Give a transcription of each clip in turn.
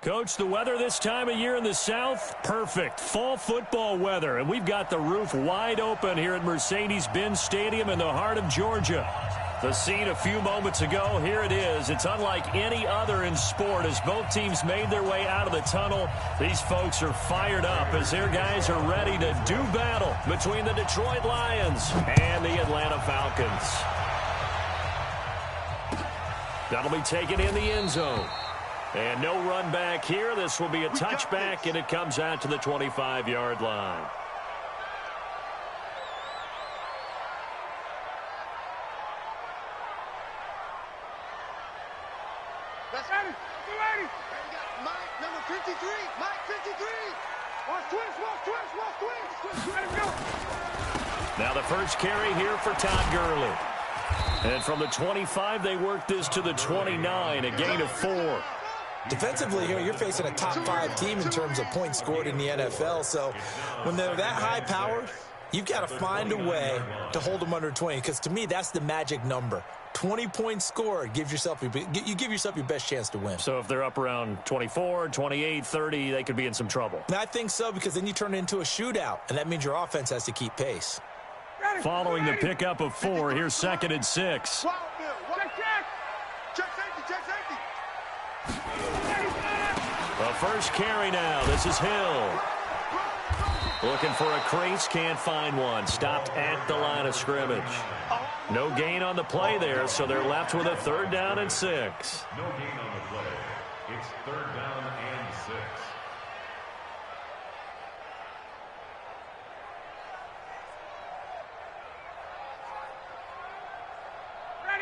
Coach, the weather this time of year in the South, perfect. Fall football weather, and we've got the roof wide open here at Mercedes-Benz Stadium in the heart of Georgia. The scene a few moments ago, here it is. It's unlike any other in sport as both teams made their way out of the tunnel. These folks are fired up as their guys are ready to do battle between the Detroit Lions and the Atlanta Falcons. That'll be taken in the end zone. And no run back here. This will be a touchback, and it comes out to the 25-yard line. That's ready. Get ready. You got Mike, number 53. Mike, 53. Watch twist. Ready, go. Now the first carry here for Todd Gurley. And from the 25, they work this to the 29, a gain of 4. Defensively here, you're facing a top-5 team in terms of points scored in the NFL. So when they're that high-powered, you've got to find a way to hold them under 20. Because to me, that's the magic number. 20 points scored, you give yourself your best chance to win. So if they're up around 24, 28, 30, they could be in some trouble. And I think so, because then you turn it into a shootout, and that means your offense has to keep pace. Following the pickup of 4, here's 2nd and 6. Check safety. The first carry now. This is Hill. Looking for a crease, can't find one. Stopped at the line of scrimmage. No gain on the play there, so they're left with a 3rd down and 6. No gain on the play. It's 3rd down and 6.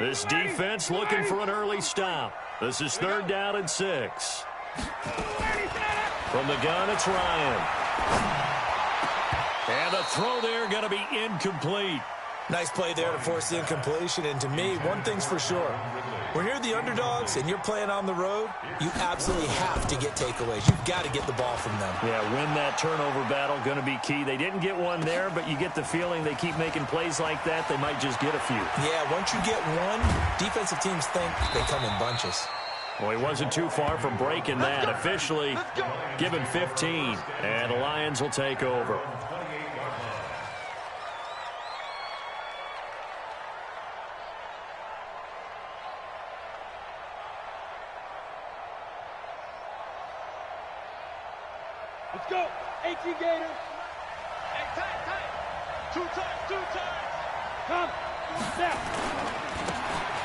This defense looking for an early stop. This is 3rd down and 6. From the gun, it's Ryan. And the throw there going to be incomplete. Nice play there to force the incompletion. And to me, one thing's for sure. When you're the underdogs and you're playing on the road, you absolutely have to get takeaways. You've got to get the ball from them. Yeah, win that turnover battle, going to be key. They didn't get one there, but you get the feeling they keep making plays like that, they might just get a few. Yeah, once you get one, defensive teams think they come in bunches. Well, he wasn't too far from breaking that. Officially given 15, and the Lions will take over. Let's go. 18 Gators. Hey, tight. 2 times. Come. Now.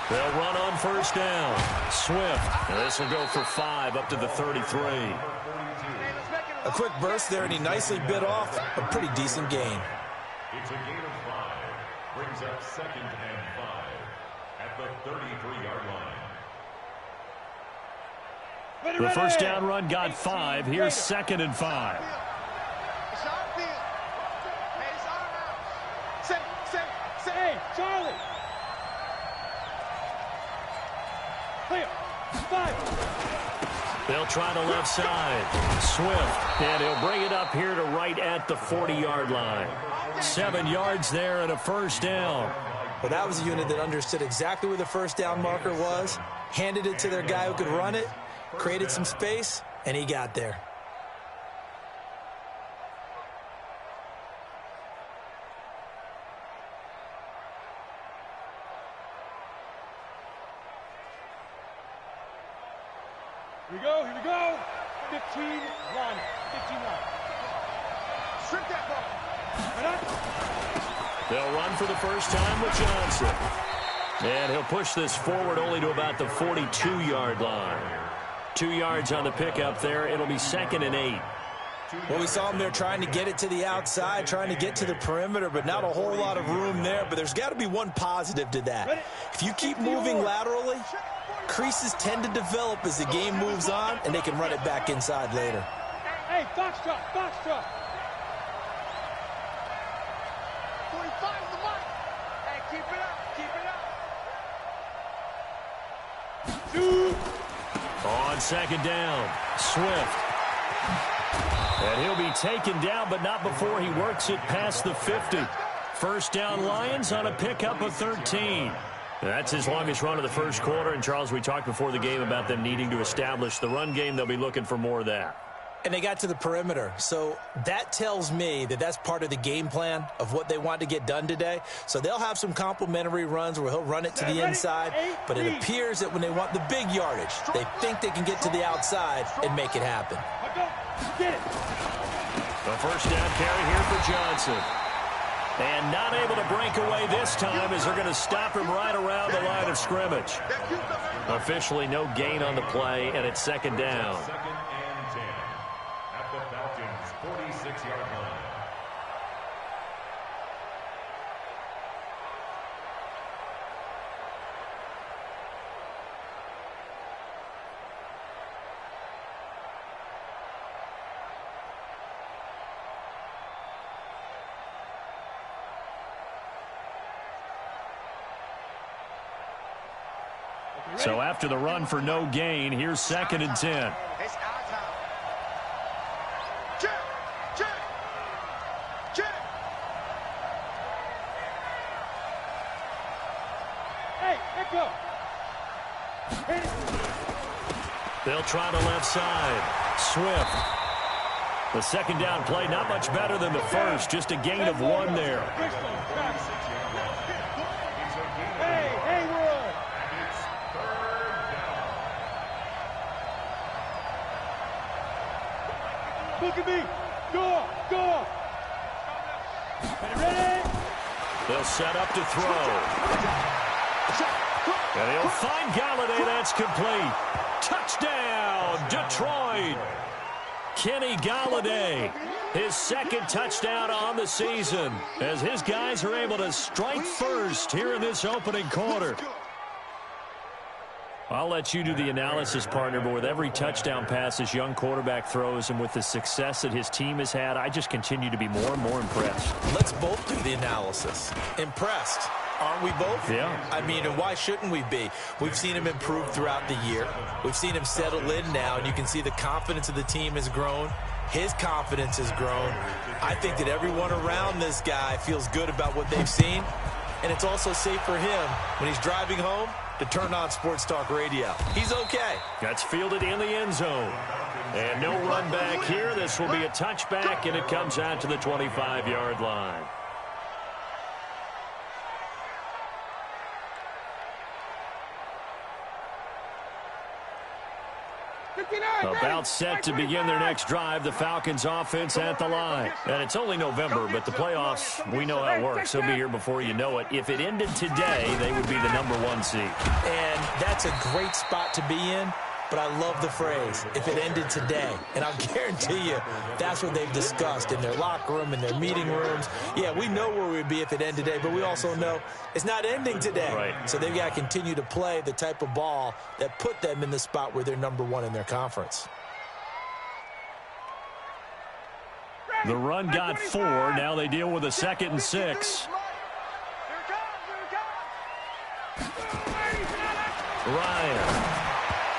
They'll run on 1st down. Swift. And this will go for 5 up to the 33. A quick burst there, and he nicely bit off a pretty decent gain. It's a gain of 5. Brings up 2nd and 5 at the 33-yard line. The first down run got 5. Here's 2nd and 5. Hey, Charlie. Clear. 5. They'll try the left side. Swift. And he'll bring it up here to right at the 40-yard line. 7 yards there and a 1st down. Well, that was a unit that understood exactly where the 1st down marker was, handed it to their guy who could run it, created some space, and he got there. Here we go. 15 line. Strip that ball. Right up. They'll run for the first time with Johnson. And he'll push this forward only to about the 42-yard line. 2 yards on the pickup there. It'll be 2nd and 8. Well, we saw him there trying to get it to the outside, trying to get to the perimeter, but not a whole lot of room there. But there's got to be one positive to that. If you keep moving laterally, creases tend to develop as the game moves on, and they can run it back inside later. Hey, box drop. 45 is the mark. Hey, keep it up. 2. On 2nd down, Swift. And he'll be taken down, but not before he works it past the 50. First down Lions on a pickup of 13. That's his longest run of the first quarter. And, Charles, we talked before the game about them needing to establish the run game. They'll be looking for more of that. And they got to the perimeter. So that tells me that that's part of the game plan of what they want to get done today. So they'll have some complementary runs where he'll run it to the inside. But it appears that when they want the big yardage, they think they can get to the outside and make it happen. The first down carry here for Johnson. And not able to break away this time as they're going to stop him right around the line of scrimmage. Officially no gain on the play, and it's second down. Second and 10 at the Falcons' 46-yard line. So after the run for no gain, here's second and 10. It's our time. Check, check, check. Hey, let go. They'll try the left side. Swift. The second down play, not much better than the first, just a gain of 1 there. Hey, we're on. Look at me. Go. Ready? They'll set up to throw. And he'll find Galladay. That's complete. Touchdown, Detroit. Kenny Galladay, his second touchdown on the season, as his guys are able to strike first here in this opening quarter. I'll let you do the analysis, partner, but with every touchdown pass this young quarterback throws and with the success that his team has had, I just continue to be more and more impressed. Let's both do the analysis. Impressed. Aren't we both? Yeah. I mean, and why shouldn't we be? We've seen him improve throughout the year. We've seen him settle in now, and you can see the confidence of the team has grown. His confidence has grown. I think that everyone around this guy feels good about what they've seen, and it's also safe for him when he's driving home to turn on Sports Talk Radio. He's okay. That's fielded in the end zone. And no run back here. This will be a touchback, and it comes out to the 25-yard line. About set to begin their next drive, the Falcons offense at the line. And it's only November, but the playoffs, we know how it works. They'll be here before you know it. If it ended today, they would be the #1 seed. And that's a great spot to be in, but I love the phrase, if it ended today. And I'll guarantee you that's what they've discussed in their locker room, in their meeting rooms. Yeah, we know where we'd be if it ended today, but we also know it's not ending today. Right. So they've got to continue to play the type of ball that put them in the spot where they're #1 in their conference. The run got 4. Now they deal with a 2nd and 6. Ryan.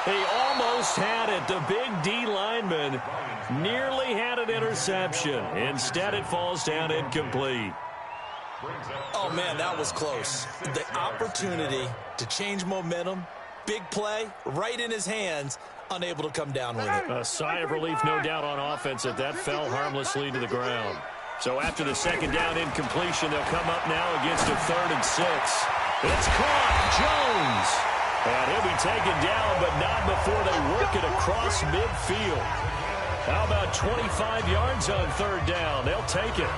He almost had it. The big D lineman nearly had an interception. Instead, it falls down incomplete. Oh, man, that was close. The opportunity to change momentum, big play, right in his hands, unable to come down with it. A sigh of relief, no doubt, on offense that fell harmlessly to the ground. So after the second down incompletion, they'll come up now against a 3rd and 6. It's caught. Jones. And he'll be taken down, but not before they work it across midfield. How about 25 yards on 3rd down? They'll take it.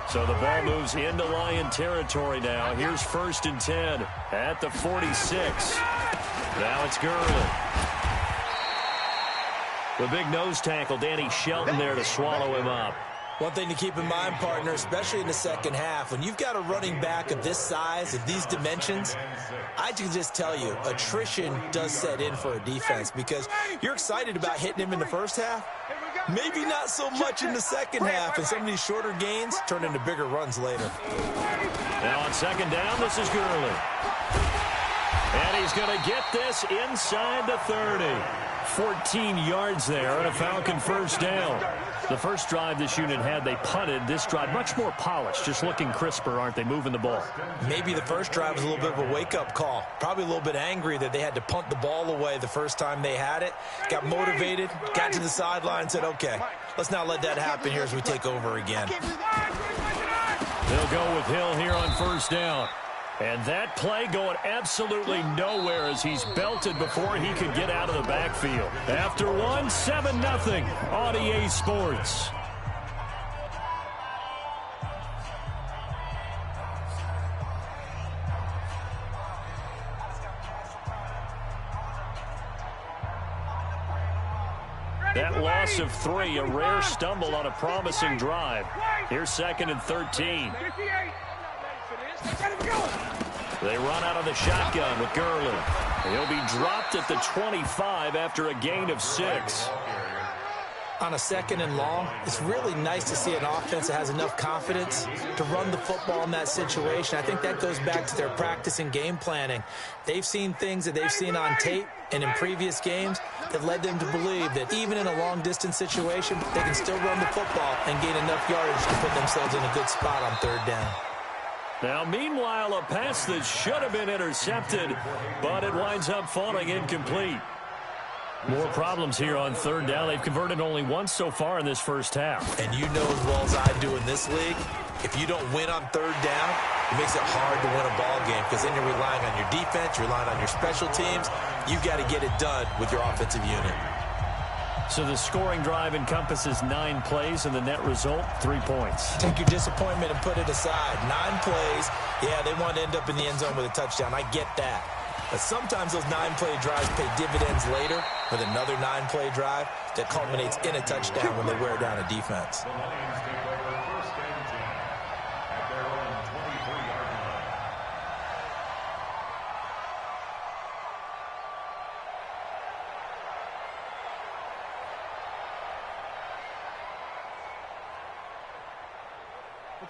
So the ball moves into Lion territory now. Here's 1st and 10 at the 46. Now it's Gurley. The big nose tackle, Danny Shelton, there to swallow him up. One thing to keep in mind, partner, especially in the second half, when you've got a running back of this size, of these dimensions, I can just tell you, attrition does set in for a defense because you're excited about hitting him in the first half. Maybe not so much in the second half, and some of these shorter gains turn into bigger runs later. Now on 2nd down, this is Gurley. And he's going to get this inside the 30. 14 yards there and a Falcon 1st down. The first drive this unit had, they punted. This drive, much more polished, just looking crisper, aren't they, moving the ball? Maybe the first drive was a little bit of a wake-up call. Probably a little bit angry that they had to punt the ball away the first time they had it. Got motivated, got to the sideline, said, okay, let's not let that happen here as we take over again. They'll go with Hill here on first down. And that play going absolutely nowhere as he's belted before he could get out of the backfield. After one, 7-0 on EA Sports. That loss of 3, a rare stumble on a promising drive. Here's 2nd and 13. They run out of the shotgun with Gurley. He'll be dropped at the 25 after a gain of 6. On a 2nd and long, it's really nice to see an offense that has enough confidence to run the football in that situation. I think that goes back to their practice and game planning. They've seen things that they've seen on tape and in previous games that led them to believe that even in a long-distance situation, they can still run the football and gain enough yardage to put themselves in a good spot on 3rd down. Now, meanwhile, a pass that should have been intercepted, but it winds up falling incomplete. More problems here on 3rd down. They've converted only once so far in this first half. And you know as well as I do in this league, if you don't win on 3rd down, it makes it hard to win a ball game because then you're relying on your defense, you're relying on your special teams. You've got to get it done with your offensive unit. So the scoring drive encompasses 9 plays, and the net result, 3 points. Take your disappointment and put it aside. 9 plays. Yeah, they want to end up in the end zone with a touchdown. I get that. But sometimes those 9-play drives pay dividends later with another 9-play drive that culminates in a touchdown when they wear down a defense.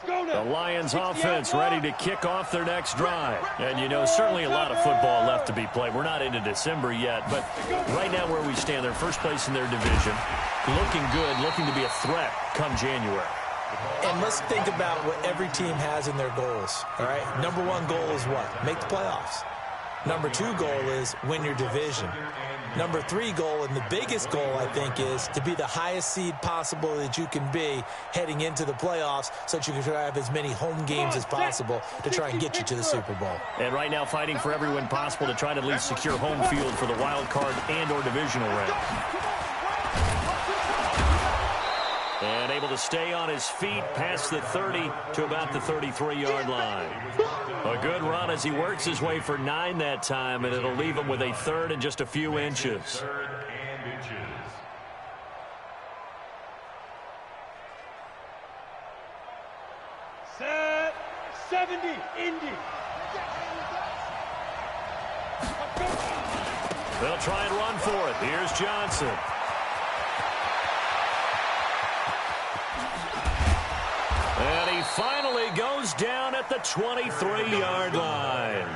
The Lions offense ready to kick off their next drive. And, you know, certainly a lot of football left to be played. We're not into December yet, but right now where we stand, they're first place in their division. Looking good, looking to be a threat come January. And let's think about what every team has in their goals, all right? Number 1 goal is what? Make the playoffs. Number 2 goal is win your division. Number 3 goal, and the biggest goal, I think, is to be the highest seed possible that you can be heading into the playoffs so that you can have as many home games as possible to try and get you to the Super Bowl. And right now fighting for every win possible to try to at least secure home field for the wild card and or divisional round. And able to stay on his feet past the 30 to about the 33-yard line. A good run as he works his way for 9 that time, and it'll leave him with a 3rd and just a few inches. 3rd and inches. Set 70, Indy. They'll try and run for it. Here's Johnson. And he finally goes down at the 23-yard line.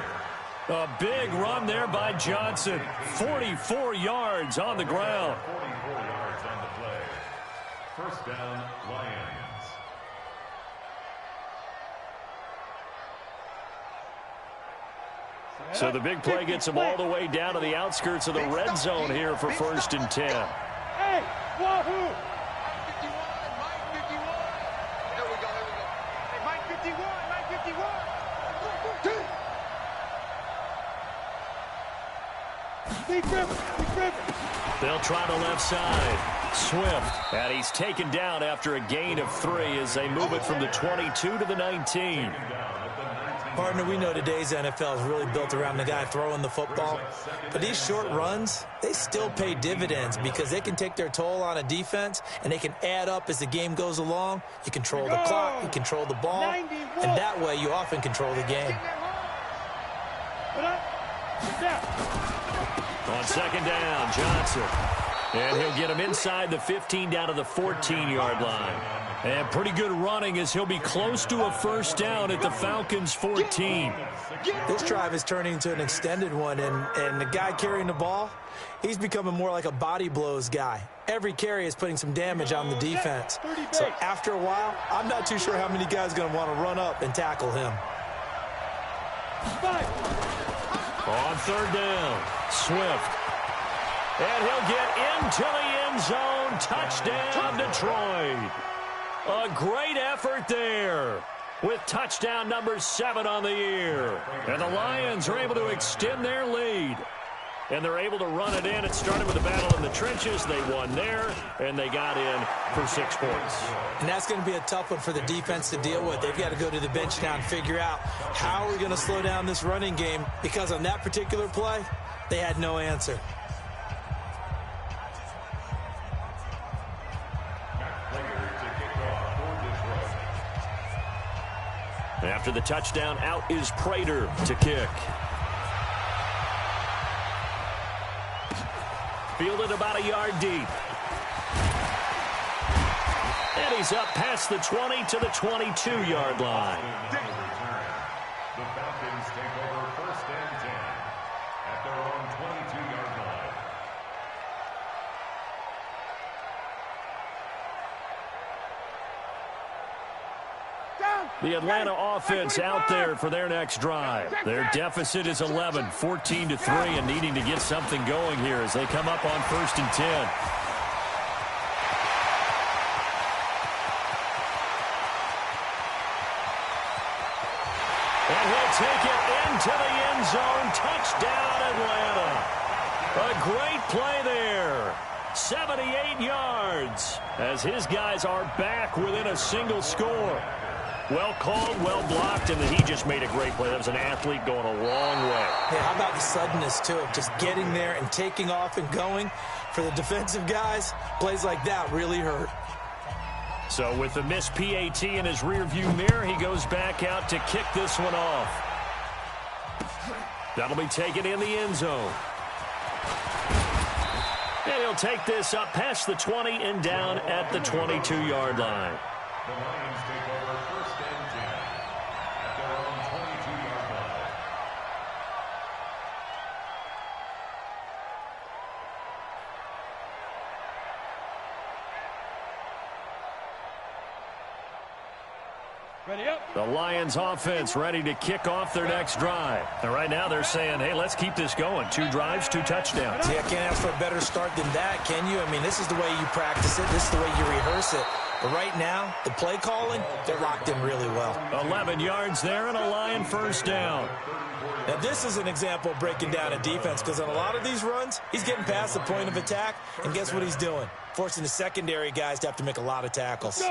A big run there by Johnson. 44 yards on the ground. 44 yards on the play. First down, Lions. So the big play gets him all the way down to the outskirts of the red zone here for 1st and 10. Hey, wahoo! They'll try the left side. Swift. And he's taken down after a gain of 3 as they move it from the 22 to the 19. Partner, we know today's NFL is really built around the guy throwing the football. But these short runs, they still pay dividends because they can take their toll on a defense and they can add up as the game goes along. You control the clock, you control the ball, and that way you often control the game. On 2nd down, Johnson. And he'll get him inside the 15 down to the 14-yard line. And pretty good running as he'll be close to a 1st down at the Falcons' 14. This drive is turning into an extended one, and the guy carrying the ball, he's becoming more like a body blows guy. Every carry is putting some damage on the defense. So after a while, I'm not too sure how many guys are going to want to run up and tackle him. On third down, Swift. And he'll get into the end zone. Touchdown, Detroit. A great effort there with touchdown number 7 on the year. And the Lions are able to extend their lead. And they're able to run it in. It started with a battle in the trenches. They won there, and they got in for 6 points. And that's going to be a tough one for the defense to deal with. They've got to go to the bench now and figure out how we're going to slow down this running game, because on that particular play, they had no answer. After the touchdown, out is Prater to kick. Fielded about a yard deep. And he's up past the 20 to the 22-yard line. The Falcons take over 1st and 10 at their own 22-yard line. The Atlanta offense out there for their next drive. Their deficit is 11, 14-3, and needing to get something going here as they come up on 1st and 10. And he'll take it into the end zone. Touchdown, Atlanta. A great play there. 78 yards as his guys are back within a single score. Well called, well blocked, and he just made a great play. That was an athlete going a long way. Hey, how about the suddenness, too, of just getting there and taking off and going? For the defensive guys, plays like that really hurt. So with the missed PAT in his rearview mirror, he goes back out to kick this one off. That'll be taken in the end zone. And he'll take this up past the 20 and down at the 22-yard line. The Lions take over 1st and 10 at their own 22-yard line. Ready up. The Lions offense ready to kick off their next drive. And right now they're saying, hey, let's keep this going. 2 drives, 2 touchdowns. Yeah, can't ask for a better start than that, can you? I mean, this is the way you practice it. This is the way you rehearse it. But right now, the play calling, they're locked in really well. 11 yards there and a Lion first down. Now, this is an example of breaking down a defense, because on a lot of these runs, he's getting past the point of attack, and guess what he's doing? Forcing the secondary guys to have to make a lot of tackles.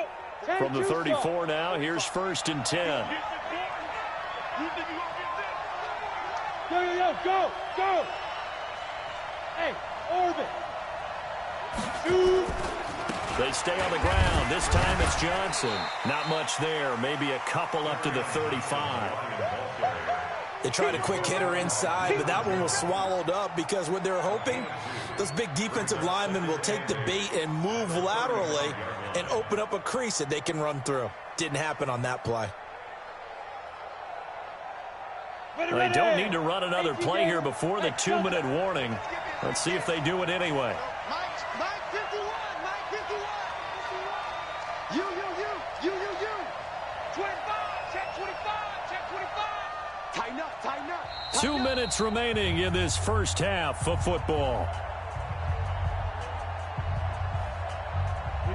From the 34 now, here's 1st and 10. Go, go. Hey, orbit. Shoot. They stay on the ground. This time it's Johnson. Not much there. Maybe a couple up to the 35. They tried a quick hitter inside, but that one was swallowed up because what they're hoping, those big defensive linemen will take the bait and move laterally and open up a crease that they can run through. Didn't happen on that play. They don't need to run another play here before the 2-minute warning. Let's see if they do it anyway. Mike 51, Mike 51. You. 25, check 25, check 25. Tighten up. 2 minutes remaining in this first half of football.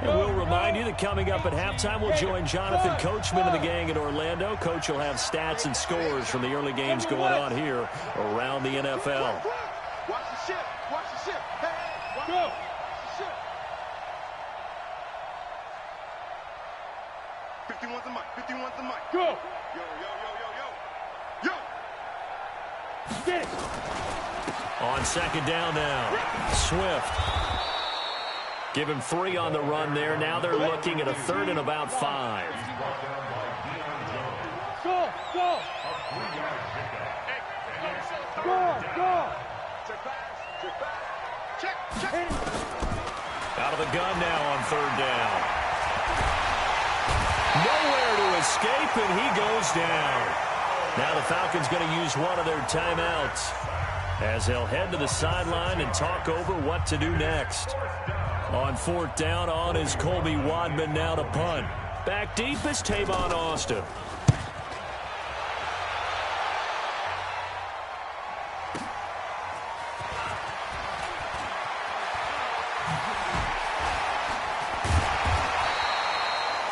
And we'll remind you that coming up at halftime, we'll join Jonathan Coachman and the gang in Orlando. Coach will have stats and scores from the early games going on here around the NFL. Watch the ship. Hey, go. Watch the ship. 51's the mic. Go. Yo. Get it. On 2nd down now, Swift. Give him 3 on the run there. Now they're looking at a 3rd and about 5. Go. Go. Check. Out of the gun now on 3rd down. Nowhere to escape, and he goes down. Now the Falcons going to use one of their timeouts. as they'll head to the sideline and talk over what to do next. On 4th down, on is Colby Wadman now to punt. Back deep is Tavon Austin.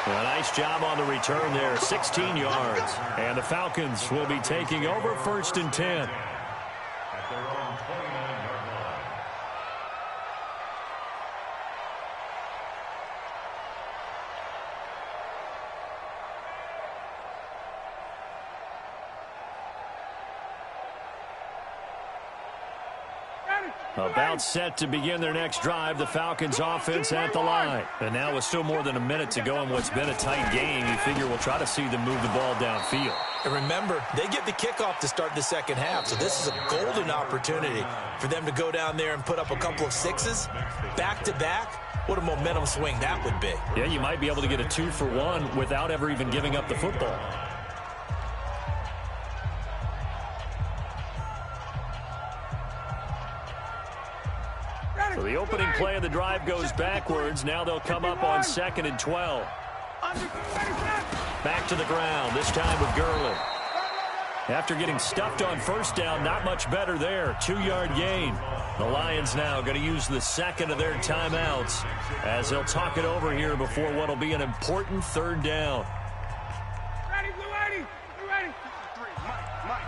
A nice job on the return there, 16 yards. And the Falcons will be taking over 1st and 10. At their own 29-yard line. About set to begin their next drive, the Falcons offense at the line. And now with still more than a minute to go in what's been a tight game, you figure we'll try to see them move the ball downfield. And remember, they get the kickoff to start the second half, so this is a golden opportunity for them to go down there and put up a couple of sixes back-to-back. What a momentum swing that would be. Yeah, you might be able to get a 2-for-1 without ever even giving up the football. So the opening play of the drive goes backwards. Now they'll come up on 2nd and 12. Back to the ground, this time with Gurley. After getting stuffed on 1st down, not much better there. 2-yard gain. The Lions now going to use the second of their timeouts as they'll talk it over here before what will be an important 3rd down. Ready, Blue 80. Blue 80. 3, Mike.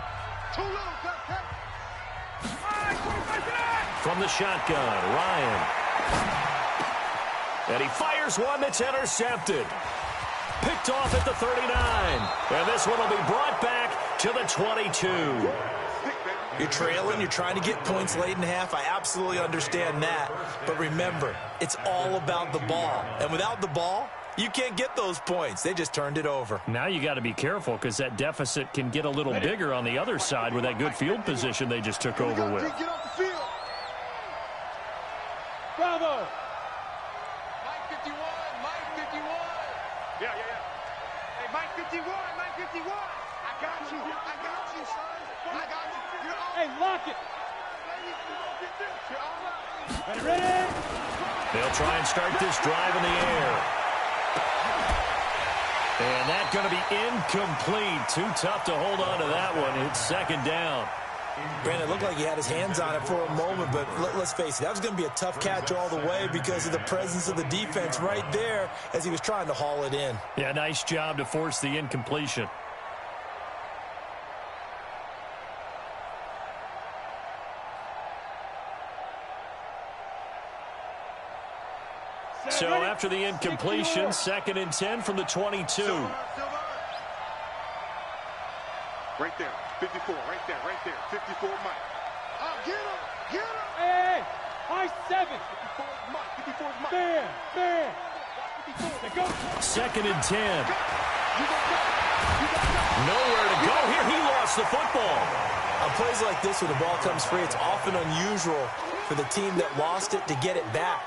Too low, cut. From the shotgun, Ryan. And he fires one that's intercepted. Picked off at the 39. And this one will be brought back to the 22. You're trailing, you're trying to get points late in the half. I absolutely understand that. But remember, it's all about the ball. And without the ball, you can't get those points. They just turned it over. Now you got to be careful because that deficit can get a little bigger on the other side with that good field position they just took over with. Get off the field. Bravo. Mike 51. Yeah. Hey, Mike 51. I got you, son. I got you. Hey, lock it. Ready? They'll try and start this drive in the air. And that's going to be incomplete. Too tough to hold on to that one. It's 2nd down. Brandon, it looked like he had his hands on it for a moment, but let's face it, that was going to be a tough catch all the way because of the presence of the defense right there as he was trying to haul it in. Yeah, nice job to force the incompletion. So after the incompletion, 2nd and 10 from the 22. Right there, 54, right there, 54, Mike. Oh, get him! Hey, high 7. 54 Mike. Bam. 2nd and 10. Nowhere to go here. He lost the football. On plays like this, when the ball comes free, it's often unusual for the team that lost it to get it back.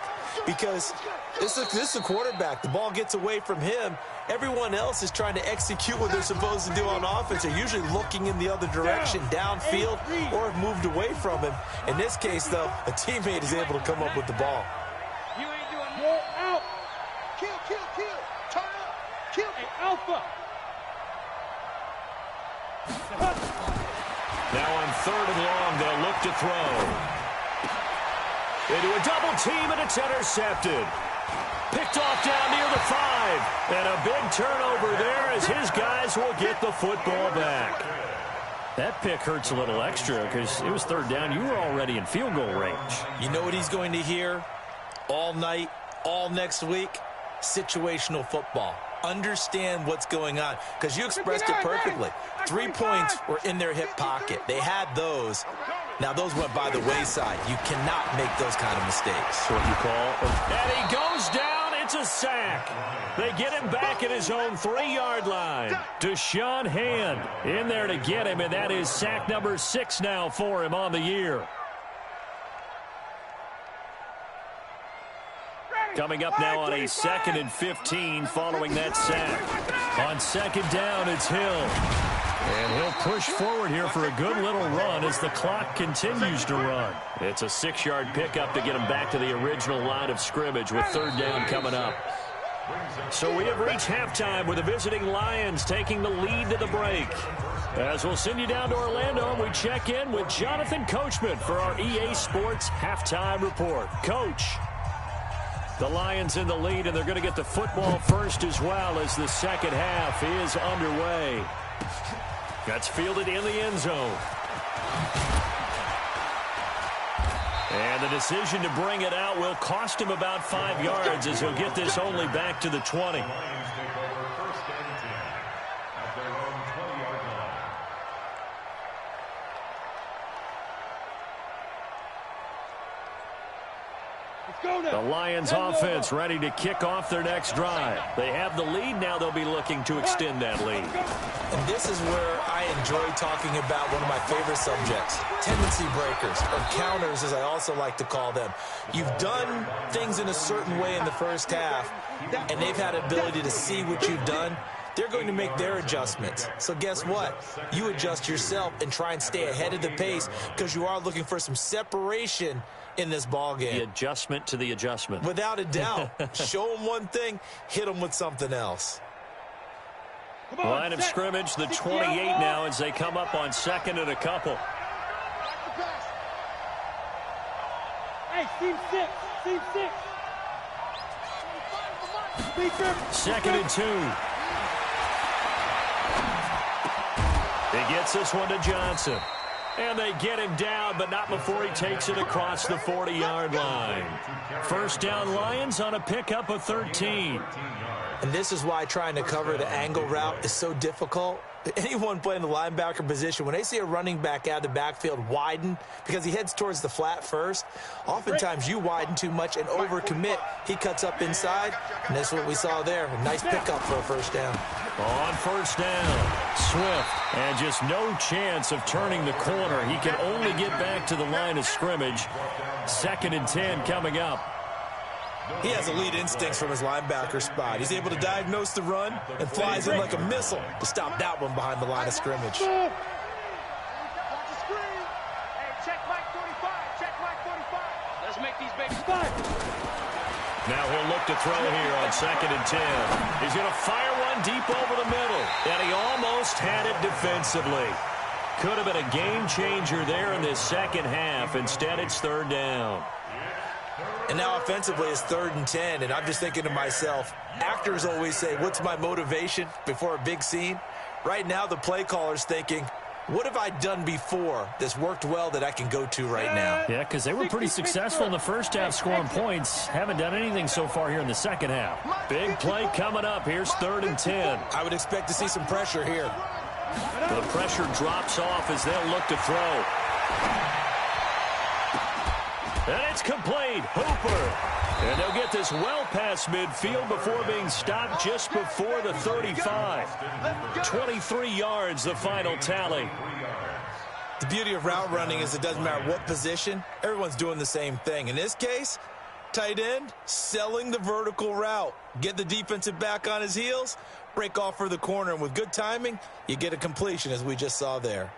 Because this is a quarterback. The ball gets away from him. Everyone else is trying to execute what they're supposed to do on offense. They're usually looking in the other direction, downfield, or have moved away from him. In this case, though, a teammate is able to come up with the ball. You ain't doing more out. Kill. Turn up. Kill. Hey, Alpha. Now on 3rd and long, they'll look to throw. Into a double team, and it's intercepted. Picked off down near the 5. And a big turnover there as his guys will get the football back. That pick hurts a little extra because it was 3rd down. You were already in field goal range. You know what he's going to hear all night, all next week? Situational football. Understand what's going on because you expressed it perfectly. 3 points were in their hip pocket. They had those. Now, those went by the wayside. You cannot make those kind of mistakes. What you call. And he goes down. It's a sack. They get him back at his own 3-yard line. Deshaun Hand in there to get him, and that is sack number 6 now for him on the year. Coming up now on a 2nd and 15 following that sack. On 2nd down, it's Hill. And he'll push forward here for a good little run as the clock continues to run. It's a 6-yard pickup to get him back to the original line of scrimmage with third down coming up. So we have reached halftime with the visiting Lions taking the lead to the break. As we'll send you down to Orlando, and we check in with Jonathan Coachman for our EA Sports Halftime Report. Coach, the Lions in the lead, and they're going to get the football first as well as the second half is underway. That's fielded in the end zone. And the decision to bring it out will cost him about 5 yards as he'll get this only back to the 20. The Lions offense ready to kick off their next drive. They have the lead. Now they'll be looking to extend that lead. And this is where I enjoy talking about one of my favorite subjects, tendency breakers, or counters as I also like to call them. You've done things in a certain way in the first half, and they've had ability to see what you've done. They're going to make their adjustments. So guess what? You adjust yourself and try and stay ahead of the pace because you are looking for some separation in this ball game. The adjustment to the adjustment. Without a doubt. Show them one thing, hit them with something else. Line of scrimmage, the 28 now as they come up on second and a couple. Hey, team 6. Team 6. Second and 2. He gets this one to Johnson. And they get him down, but not before he takes it across the 40-yard line. First down Lions on a pickup of 13. And this is why trying to cover the angle route is so difficult. Anyone playing the linebacker position, when they see a running back out of the backfield widen because he heads towards the flat first, oftentimes you widen too much and overcommit. He cuts up inside, and that's what we saw there. A nice pickup for a first down. On first down, Swift, and just no chance of turning the corner. He can only get back to the line of scrimmage. Second and 10 coming up. He has elite instincts from his linebacker spot. He's able to diagnose the run and flies in like a missile to stop that one behind the line of scrimmage. Watch the screen. Hey, check Mike 45. Check Mike 45. Let's make these babies fight. Now he'll look to throw here on second and 10. He's going to fire one deep over the middle. And he almost had it defensively. Could have been a game changer there in this second half. Instead, it's third down. And now offensively it's third and 10, and I'm just thinking to myself, actors always say, what's my motivation before a big scene? Right now the play caller's thinking, what have I done before that's worked well that I can go to right now? Yeah, because they were pretty successful in the first half scoring points. Haven't done anything so far here in the second half. Big play coming up. Here's third and 10. I would expect to see some pressure here. The pressure drops off as they'll look to throw. And it's complete. Hooper. And they'll get this well past midfield before being stopped just before the 35. 23 yards, the final tally. The beauty of route running is it doesn't matter what position. Everyone's doing the same thing. In this case, tight end, selling the vertical route. Get the defensive back on his heels, break off for the corner, and with good timing, you get a completion as we just saw there.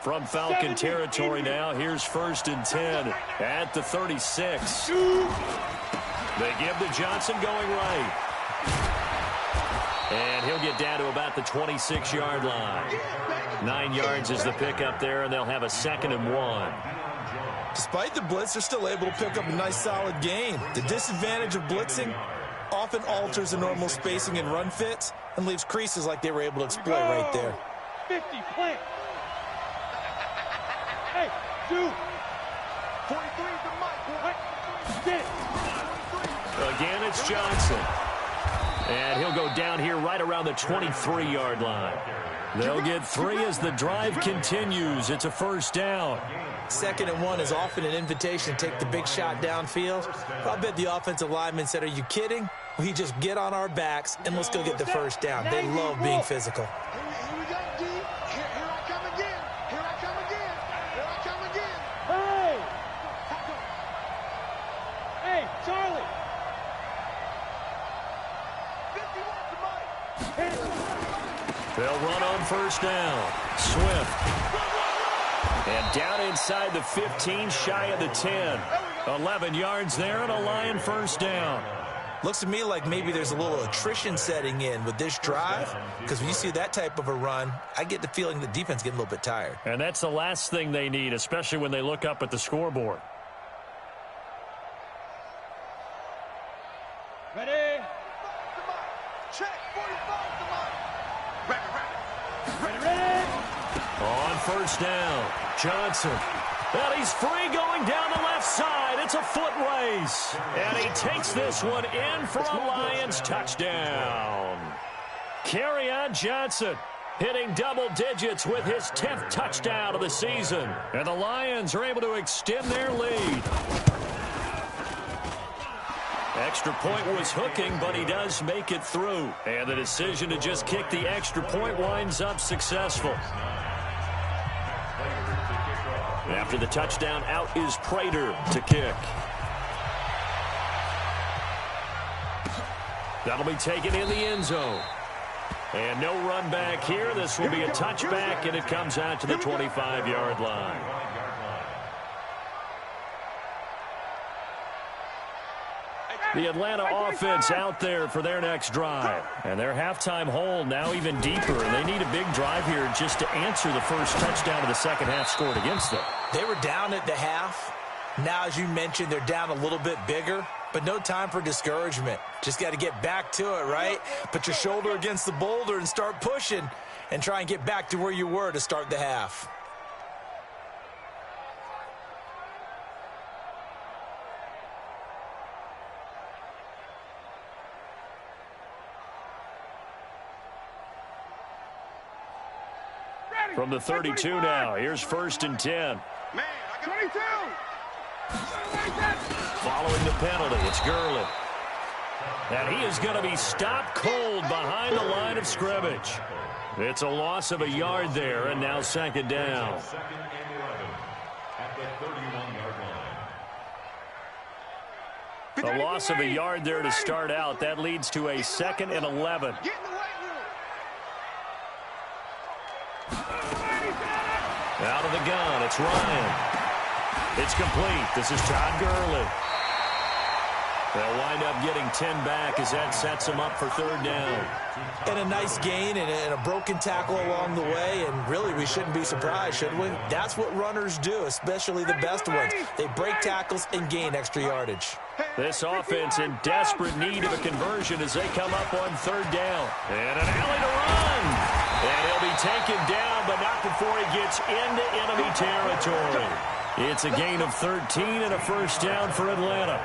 From Falcon territory now, here's first and 10 at the 36. They give to Johnson going right. And he'll get down to about the 26-yard line. 9 yards is the pickup there, and they'll have a second and 1. Despite the blitz, they're still able to pick up a nice solid gain. The disadvantage of blitzing often alters the normal spacing and run fits and leaves creases like they were able to exploit right there. 50, plant. Hey, 2. 43 to Mike. Again, it's Johnson. And he'll go down here right around the 23-yard line. They'll get 3 as the drive continues. It's a first down. Second and 1 is often an invitation to take the big shot downfield. I'll bet the offensive lineman said, are you kidding? We just get on our backs, and let's go get the first down. They love being physical. Here we go, D. Here I come again. Here I come again. Here I come again. Hey, Charlie. 51 to Mike. They'll run on first down. Swift. And down inside the 15, shy of the 10. 11 yards there and a Lion first down. Looks to me like maybe there's a little attrition setting in with this drive, because when you see that type of a run, I get the feeling the defense getting a little bit tired. And that's the last thing they need, especially when they look up at the scoreboard. Ready? Check. 45 to Mike. Ready? On first down, Johnson. And he's free going down the left side. It's a foot race. And he takes this one in for a Lions touchdown. Kerryon Johnson hitting double digits with his 10th touchdown of the season. And the Lions are able to extend their lead. Extra point was hooking, but he does make it through. And the decision to just kick the extra point winds up successful. After the touchdown, out is Prater to kick. That'll be taken in the end zone. And no run back here. This will be a touchback, and it comes out to the 25-yard line. The Atlanta offense out there for their next drive. And their halftime hole now even deeper. And they need a big drive here just to answer the first touchdown of the second half scored against them. They were down at the half. Now, as you mentioned, they're down a little bit bigger. But no time for discouragement. Just got to get back to it, right? Put your shoulder against the boulder and start pushing. And try and get back to where you were to start the half. From the 32 now, here's 1st and 10. Man, I got 22. Following the penalty, it's Gurley. And he is going to be stopped cold behind the line of scrimmage. It's a loss of a yard there, and now 2nd down. Second and 11 at the 31-yard line. A loss of a yard there to start out. That leads to a 2nd and 11. Get in the weight room. Out of the gun, it's Ryan. It's complete. This is Todd Gurley. They'll wind up getting 10 back as that sets them up for 3rd down. And a nice gain and a broken tackle along the way, and really we shouldn't be surprised, should we? That's what runners do, especially the best ones. They break tackles and gain extra yardage. This offense in desperate need of a conversion as they come up on 3rd down. And an alley to run. And he'll be taken down, but not before he gets into enemy territory. It's a gain of 13 and a first down for Atlanta.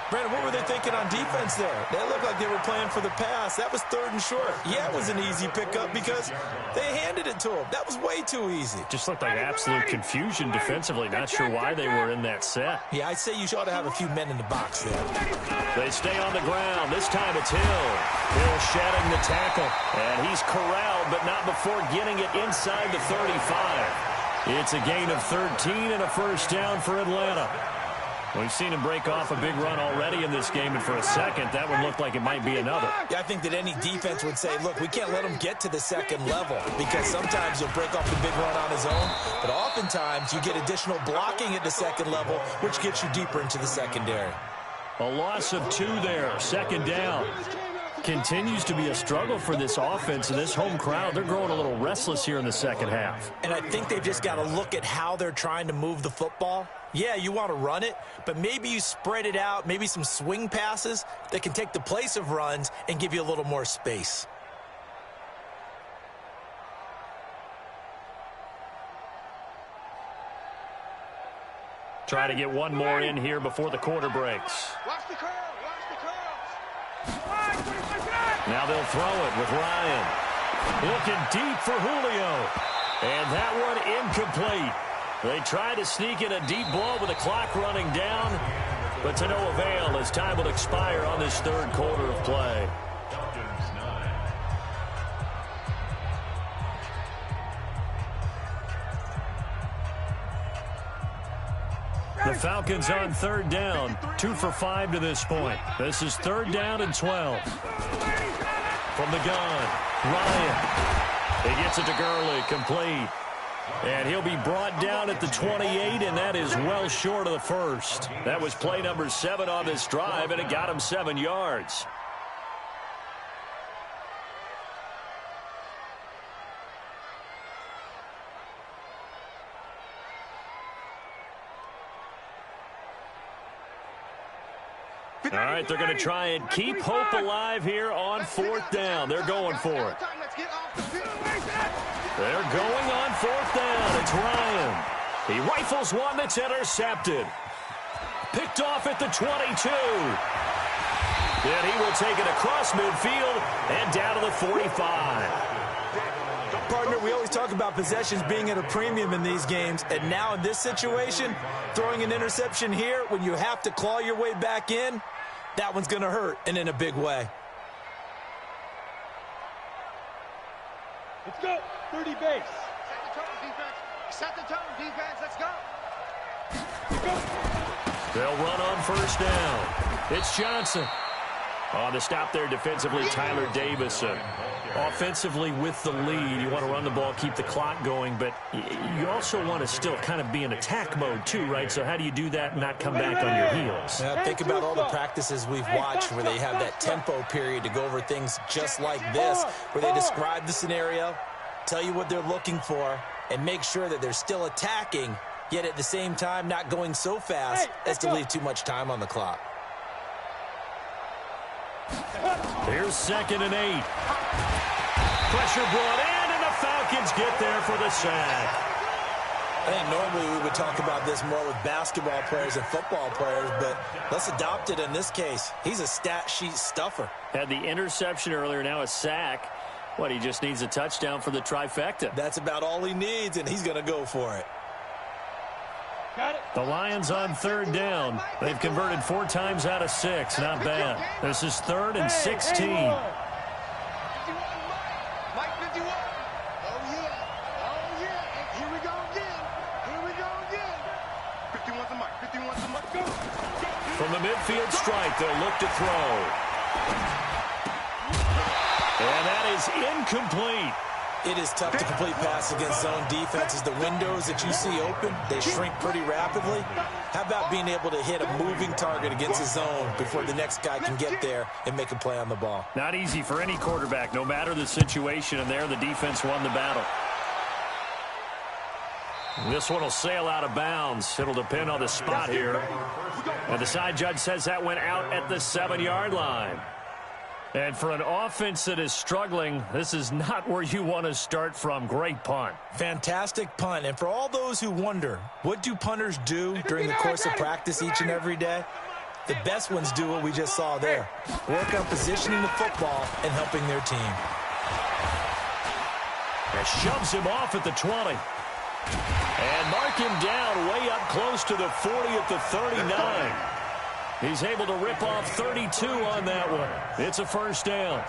Brandon, what were they thinking on defense there? They looked like they were playing for the pass. That was 3rd and short. Yeah, it was an easy pickup because they handed it to him. That was way too easy. Just looked like absolute confusion defensively. Not sure why they were in that set. Yeah, I'd say you ought to have a few men in the box there. They stay on the ground. This time it's Hill. Hill shedding the tackle. And he's corralled, but not before getting it inside the 35. It's a gain of 13 and a first down for Atlanta. We've seen him break off a big run already in this game, and for a second, that one looked like it might be another. Yeah, I think that any defense would say, look, we can't let him get to the 2nd level because sometimes he'll break off the big run on his own, but oftentimes you get additional blocking at the 2nd level, which gets you deeper into the secondary. A loss of 2 there, 2nd down. Continues to be a struggle for this offense and this home crowd. They're growing a little restless here in the second half. And I think they've just got to look at how they're trying to move the football. Yeah, you want to run it, but maybe you spread it out, maybe some swing passes that can take the place of runs and give you a little more space. Try to get one more in here before the quarter breaks. Watch the curl. Watch the curls. Now they'll throw it with Ryan. Looking deep for Julio. And that one incomplete. They try to sneak in a deep ball with the clock running down. but to no avail as time will expire on this third quarter of play. Falcons 9. The Falcons on third down, 2 for 5 to this point. This is 3rd down and 12. From the gun, Ryan. He gets it to Gurley, complete. And he'll be brought down at the 28, and that is well short of the first. That was play number 7 on this drive, and it got him 7 yards. All right, they're going to try and keep hope alive here on 4th down. They're going for it. They're going on 4th down. It's Ryan. He rifles one that's intercepted. Picked off at the 22. Then he will take it across midfield and down to the 45. Partner, we always talk about possessions being at a premium in these games, and now in this situation, throwing an interception here when you have to claw your way back in, that one's going to hurt, and in a big way. Let's go. 30 base. Set the tone, defense. Set the tone, defense. Let's go. They'll run on 1st down. It's Johnson. On the stop there defensively, Tyler Davison. Offensively with the lead, you want to run the ball, keep the clock going, but you also want to still kind of be in attack mode too, right? So how do you do that and not come back on your heels? Now, think about all the practices we've watched where they have that tempo period to go over things just like this, where they describe the scenario, tell you what they're looking for, and make sure that they're still attacking, yet at the same time not going so fast as to leave too much time on the clock. Here's 2nd and 8. Pressure brought in, and the Falcons get there for the sack. I think normally we would talk about this more with basketball players and football players, but let's adopt it in this case. He's a stat sheet stuffer. Had the interception earlier, now a sack. What, he just needs a touchdown for the trifecta. That's about all he needs, and he's going to go for it. Got it. The Lions on 3rd down. They've converted 4 times out of 6. Not bad. This is 3rd and 16. Mike 51. Oh, yeah. Oh, yeah. Here we go again. Here we go again. 51's a Mike. 51's a Mike. Go. From the midfield strike, they'll look to throw. And that is incomplete. It is tough to complete passes against zone defenses. The windows that you see open, they shrink pretty rapidly. How about being able to hit a moving target against a zone before the next guy can get there and make a play on the ball? Not easy for any quarterback, no matter the situation, and there the defense won the battle. This one will sail out of bounds. It'll depend on the spot here. And the side judge says that went out at the 7-yard line. And for an offense that is struggling, this is not where you want to start from. Great punt. Fantastic punt. And for all those who wonder, what do punters do during the course of practice each and every day? The best ones do what we just saw there. Work on positioning the football and helping their team. That shoves him off at the 20. And mark him down way up close to the 40 at the 39. He's able to rip off 32 on that one. It's a 1st down.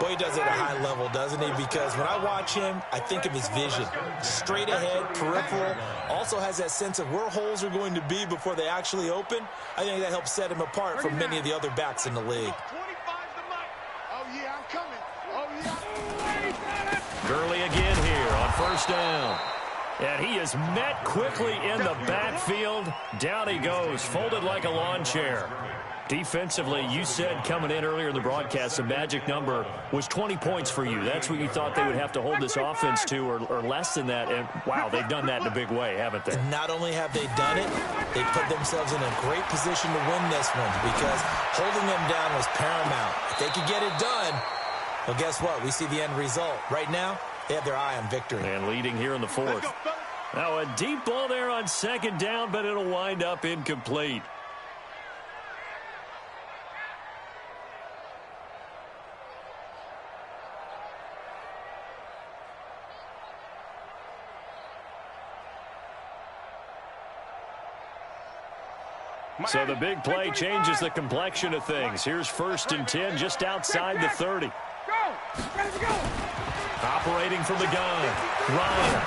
Boy, he does it at a high level, doesn't he? Because when I watch him, I think of his vision. Straight ahead, peripheral. Also has that sense of where holes are going to be before they actually open. I think that helps set him apart from many of the other backs in the league. 25's the Mike. Oh, yeah, I'm coming. Oh, yeah. Gurley again here on 1st down. And he is met quickly in the backfield. Down he goes, folded like a lawn chair. Defensively, you said coming in earlier in the broadcast, the magic number was 20 points for you. That's what you thought they would have to hold this offense to, or less than that. And, wow, they've done that in a big way, haven't they? And not only have they done it, they put themselves in a great position to win this one because holding them down was paramount. If they could get it done, well, guess what? We see the end result. Right now, they have their eye on victory. And leading here in the 4th. Now a deep ball there on 2nd down, but it'll wind up incomplete. So the big play changes the complexion of things. Here's 1st and 10 just outside the 30. Operating from the gun, Ryan.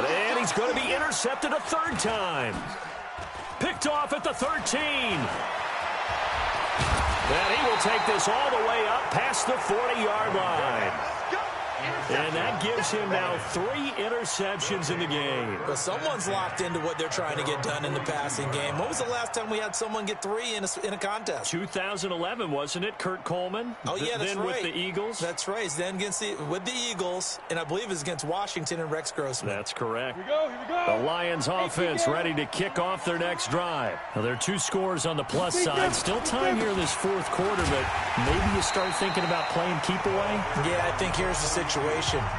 And he's going to be intercepted a 3rd time. Picked off at the 13. And he will take this all the way up past the 40-yard line. And that gives him now 3 interceptions in the game. But someone's locked into what they're trying to get done in the passing game. When was the last time we had someone get 3 in a contest? 2011, wasn't it, Kurt Coleman? Oh, yeah, that's then right. with the Eagles? That's right. Then with the Eagles, and I believe it's against Washington and Rex Grossman. That's correct. Here we go. The Lions offense ready to kick off their next drive. Now, there are 2 scores on the plus side. Still time here in this 4th quarter, but maybe you start thinking about playing keep away? Yeah, I think here's the situation.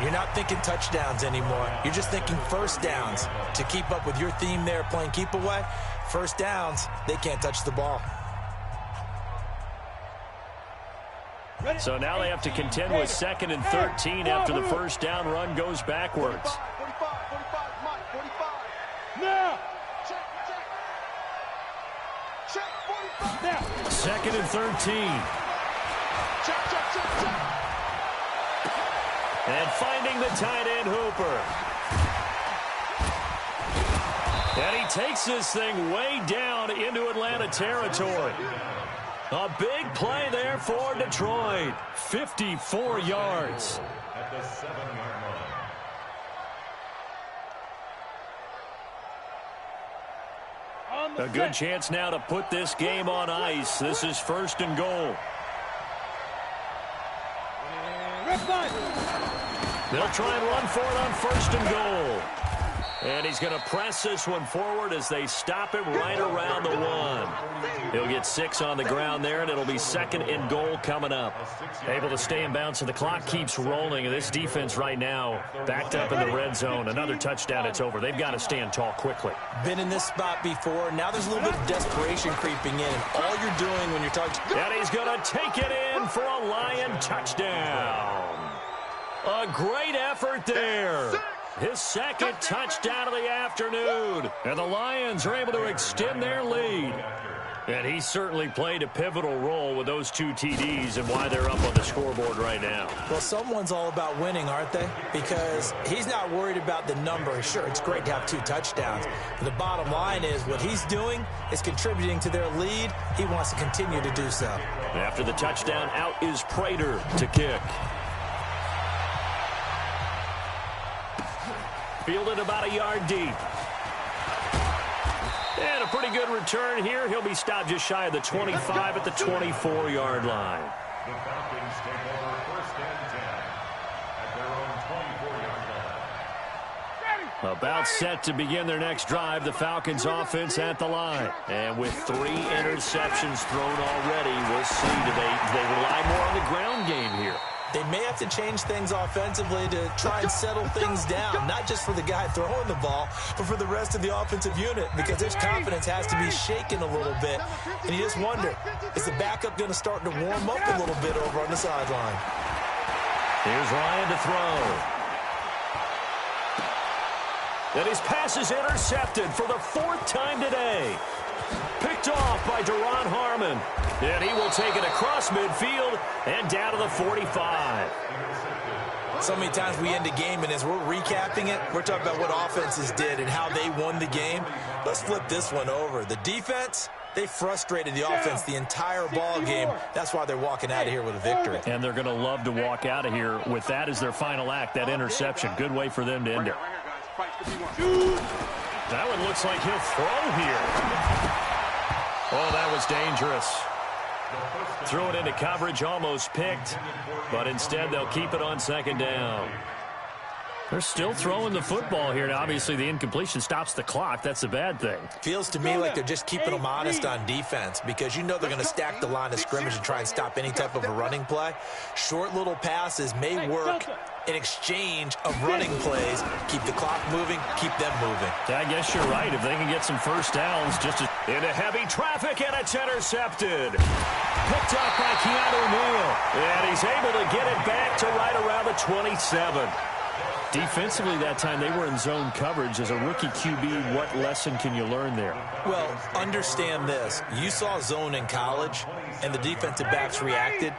You're not thinking touchdowns anymore. You're just thinking 1st downs. To keep up with your theme there, playing keep away, 1st downs, they can't touch the ball. So now they have to contend with 2nd and 13 after the 1st down run goes backwards. 45, Mike, 45. Now. Check, 45. Now. 2nd and 13. Check. And finding the tight end, Hooper. And he takes this thing way down into Atlanta territory. A big play there for Detroit. 54 yards. At the 7-yard line. A good chance now to put this game on ice. This is 1st and goal. They'll try and run for it on 1st and goal. And he's going to press this one forward as they stop him right around the 1. He'll get 6 on the ground there, and it'll be 2nd and goal coming up. Able to stay in bounds, so the clock keeps rolling. And this defense right now backed up in the red zone. Another touchdown, it's over. They've got to stand tall quickly. Been in this spot before. Now there's a little bit of desperation creeping in. And all you're doing when you're talking... And he's going to take it in for a Lion touchdown. A great effort there. His 2nd touchdown of the afternoon. And the Lions are able to extend their lead. And he certainly played a pivotal role with those 2 TDs and why they're up on the scoreboard right now. Well, someone's all about winning, aren't they? Because he's not worried about the number. Sure, it's great to have 2 touchdowns. But the bottom line is what he's doing is contributing to their lead. He wants to continue to do so. After the touchdown, out is Prater to kick. Fielded about a yard deep. And a pretty good return here. He'll be stopped just shy of the 25 at the 24-yard line. The Falcons take over 1st and 10 at their own 24-yard line. About set to begin their next drive, the Falcons offense at the line. And with 3 interceptions thrown already, we'll see do they rely more on the ground game here. They may have to change things offensively to try and settle things down, not just for the guy throwing the ball, but for the rest of the offensive unit, because their confidence has to be shaken a little bit. And you just wonder, is the backup going to start to warm up a little bit over on the sideline? Here's Ryan to throw. And his pass is intercepted for the 4th time today. Picked off by Deron Harmon. And he will take it across midfield and down to the 45. So many times we end a game, and as we're recapping it, we're talking about what offenses did and how they won the game. Let's flip this one over. The defense, they frustrated the offense the entire ball game. That's why they're walking out of here with a victory. And they're going to love to walk out of here with that as their final act, that interception. Good way for them to end it. That one looks like he'll throw here. Oh, that was dangerous. Threw it into coverage, almost picked, but instead they'll keep it on 2nd down. They're still throwing the football here. Now, obviously, the incompletion stops the clock. That's a bad thing. Feels to me like they're just keeping them honest on defense, because you know they're going to stack the line of scrimmage and try and stop any type of a running play. Short little passes may work in exchange of running plays. Keep the clock moving, keep them moving. I guess you're right. If they can get some 1st downs just into heavy traffic, and it's intercepted. Picked up by Keanu Neal. And he's able to get it back to right around the 27. Defensively that time, they were in zone coverage. As a rookie QB, what lesson can you learn there? Well, understand this. You saw zone in college, and the defensive backs reacted,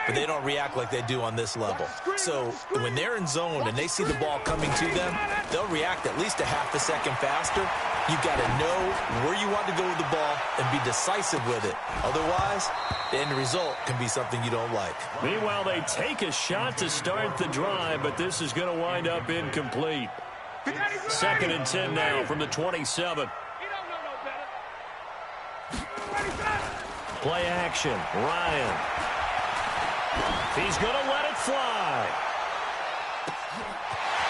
but they don't react like they do on this level. So when they're in zone and they see the ball coming to them, they'll react at least a half a second faster. You've got to know where you want to go with the ball and be decisive with it. Otherwise, the end result can be something you don't like. Meanwhile, they take a shot to start the drive, but this is going to wind up incomplete. 2nd and 10 now from the 27. Play action. Ryan. He's going to let it fly.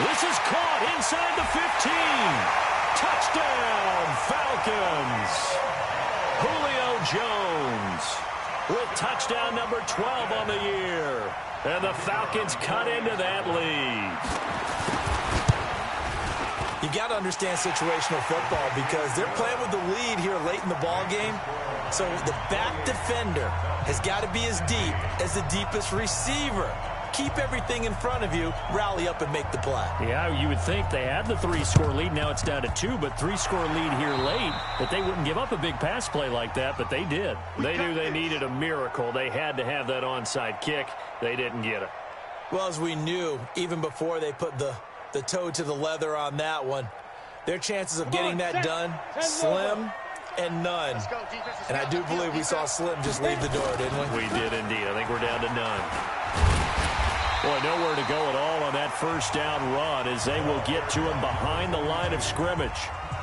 This is caught inside the 15. Touchdown, Falcons. Julio Jones with touchdown number 12 on the year. And the Falcons cut into that lead. You got to understand situational football because they're playing with the lead here late in the ball game. So the back defender has got to be as deep as the deepest receiver. Keep everything in front of you, rally up and make the play. Yeah, you would think they had the 3-score lead. Now it's down to 2, but 3-score lead here late. That they wouldn't give up a big pass play like that, but they did. They knew they needed a miracle. They had to have that onside kick. They didn't get it. Well, as we knew, even before they put the toe to the leather on that one, their chances of getting that done, slim and none. And I do believe we saw Slim just leave the door, didn't we? We did indeed. I think we're down to none. Boy, nowhere to go at all on that first down run as they will get to him behind the line of scrimmage.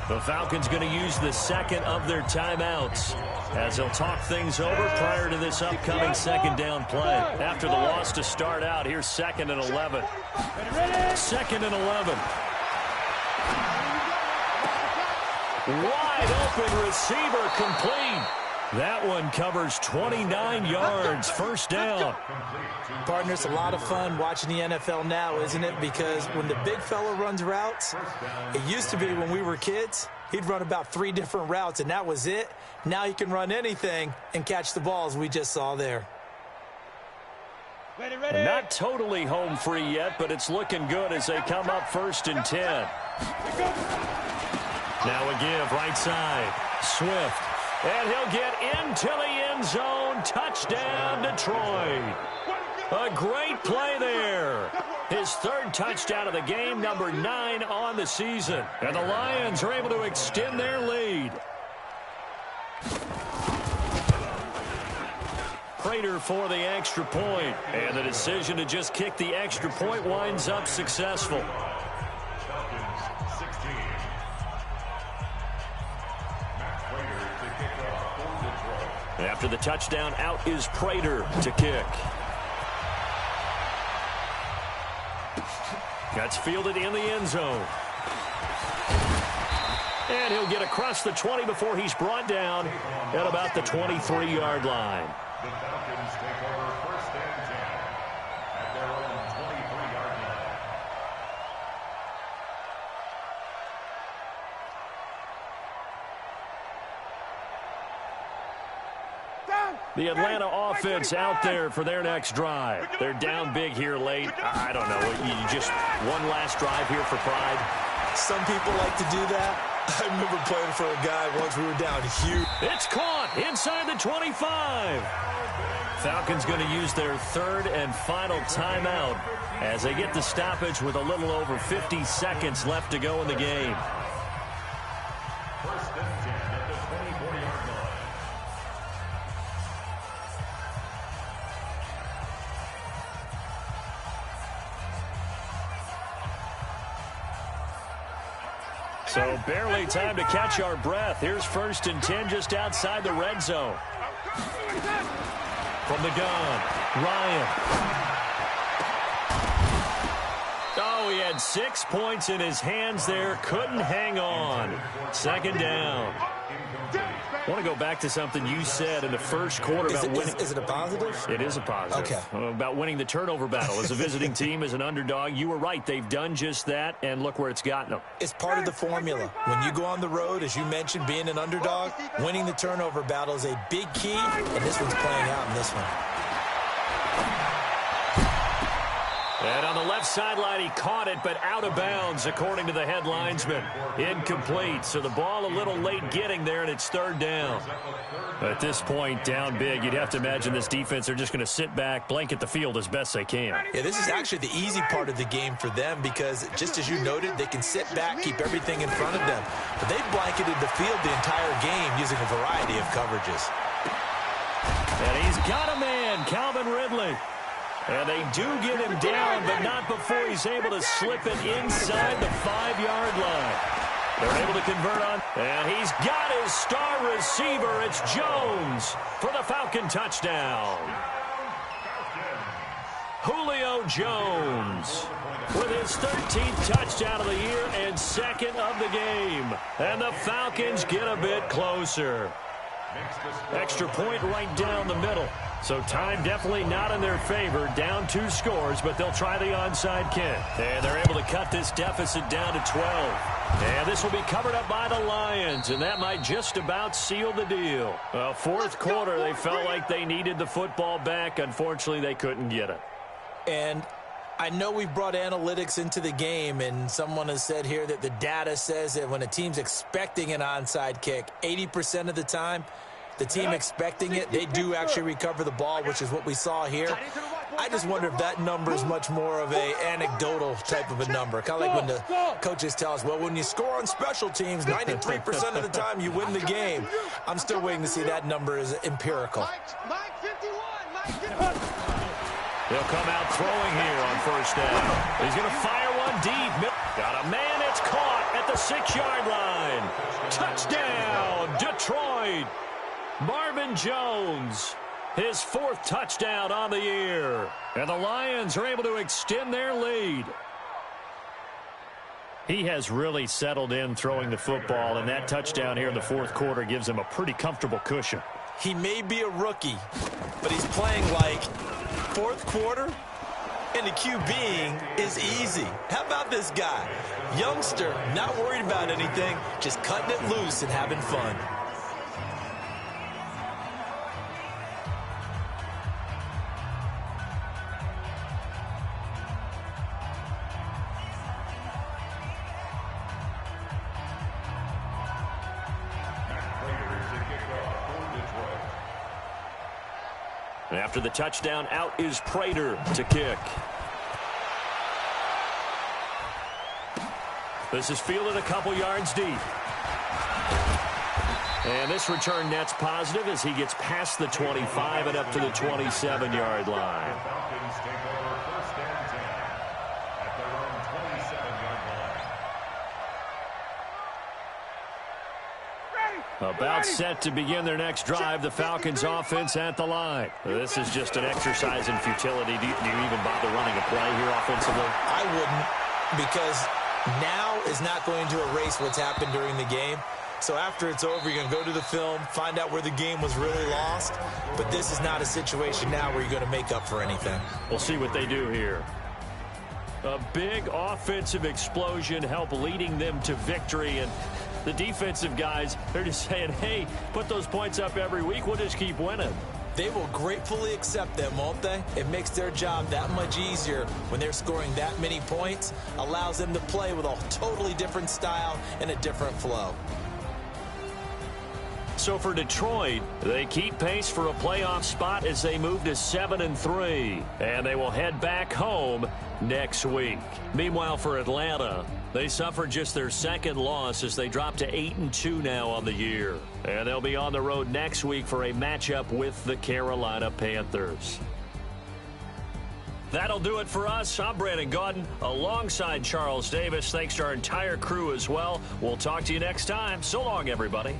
The Falcons going to use the second of their timeouts as they'll talk things over prior to this upcoming second down play. After the loss to start out, here's 2nd and 11. 2nd and 11. Wide open receiver complete. That one covers 29 yards, first down. Partner, it's a lot of fun watching the NFL now, isn't it? Because when the big fella runs routes, it used to be when we were kids, he'd run about 3 different routes, and that was it. Now he can run anything and catch the balls we just saw there. And not totally home free yet, but it's looking good as they come up 1st and 10. Now a give, right side. Swift. And he'll get into the end zone. Touchdown, Detroit. A great play there. His 3rd touchdown of the game, number 9 on the season. And the Lions are able to extend their lead. Prater for the extra point. And the decision to just kick the extra point winds up successful. After the touchdown, out is Prater to kick. That's fielded in the end zone. And he'll get across the 20 before he's brought down at about the 23-yard line. The Falcons take over 1st and 10 at their own 23-yard line. The Atlanta offense out there for their next drive. They're down big here late. I don't know. You just one last drive here for pride. Some people like to do that. I remember playing for a guy once we were down huge. It's caught inside the 25. Falcons going to use their 3rd and final timeout as they get the stoppage with a little over 50 seconds left to go in the game. 1st and 10 at the 24-yard line. So barely time to catch our breath. Here's 1st and 10 just outside the red zone. From the gun, Ryan. Oh, he had 6 points in his hands there. Couldn't hang on. 2nd down. I want to go back to something you said in the first quarter about winning. Is it a positive? It is a positive. Okay. About winning the turnover battle. As a visiting team, as an underdog, you were right. They've done just that, and look where it's gotten them. It's part of the formula. When you go on the road, as you mentioned, being an underdog, winning the turnover battle is a big key, and this one's playing out in this one. And on the left sideline, he caught it, but out of bounds, according to the head linesman. Incomplete, so the ball a little late getting there, and it's third down. At this point, down big, you'd have to imagine this defense, they're just going to sit back, blanket the field as best they can. Yeah, this is actually the easy part of the game for them because, just as you noted, they can sit back, keep everything in front of them. But they blanketed the field the entire game using a variety of coverages. And he's got a man, Calvin Ridley. And they do get him down, but not before he's able to slip it inside the 5-yard line. They're able to convert on, and he's got his star receiver. It's Jones for the Falcon touchdown. Julio Jones with his 13th touchdown of the year and second of the game. And the Falcons get a bit closer. Extra point right down the middle. So time definitely not in their favor. Down 2 scores, but they'll try the onside kick. And they're able to cut this deficit down to 12. And this will be covered up by the Lions, and that might just about seal the deal. Well, fourth quarter, they felt like they needed the football back. Unfortunately, they couldn't get it. And I know we brought analytics into the game, and someone has said here that the data says that when a team's expecting an onside kick, 80% of the time, the team expecting it, they do actually recover the ball, which is what we saw here. I just wonder if that number is much more of a anecdotal type of a number. Kind of like when the coaches tell us, well, when you score on special teams, 93% of the time you win the game. I'm still waiting to see that number is empirical. He'll come out throwing here on first down. He's going to fire one deep. Got a man. It's caught at the 6-yard line. Touchdown, Detroit. Marvin Jones, his 4th touchdown on the year. And the Lions are able to extend their lead. He has really settled in throwing the football, and that touchdown here in the 4th quarter gives him a pretty comfortable cushion. He may be a rookie, but he's playing like 4th quarter, and the QBing is easy. How about this guy? Youngster, not worried about anything, just cutting it loose and having fun. After the touchdown, out is Prater to kick. This is fielded a couple yards deep. And this return net's positive as he gets past the 25 and up to the 27-yard line. About set to begin their next drive, the Falcons offense at the line. This is just an exercise in futility. Do you even bother running a play here offensively? I wouldn't, because now is not going to erase what's happened during the game. So after it's over, you're going to go to the film, find out where the game was really lost. But this is not a situation now where you're going to make up for anything. We'll see what they do here. A big offensive explosion help leading them to victory, and the defensive guys, they're just saying, hey, put those points up every week. We'll just keep winning. They will gratefully accept them, won't they? It makes their job that much easier when they're scoring that many points. Allows them to play with a totally different style and a different flow. So for Detroit, they keep pace for a playoff spot as they move to 7-3. And they will head back home next week. Meanwhile, for Atlanta, they suffered just their 2nd loss as they drop to 8-2 now on the year. And they'll be on the road next week for a matchup with the Carolina Panthers. That'll do it for us. I'm Brandon Gaudin alongside Charles Davis. Thanks to our entire crew as well. We'll talk to you next time. So long, everybody.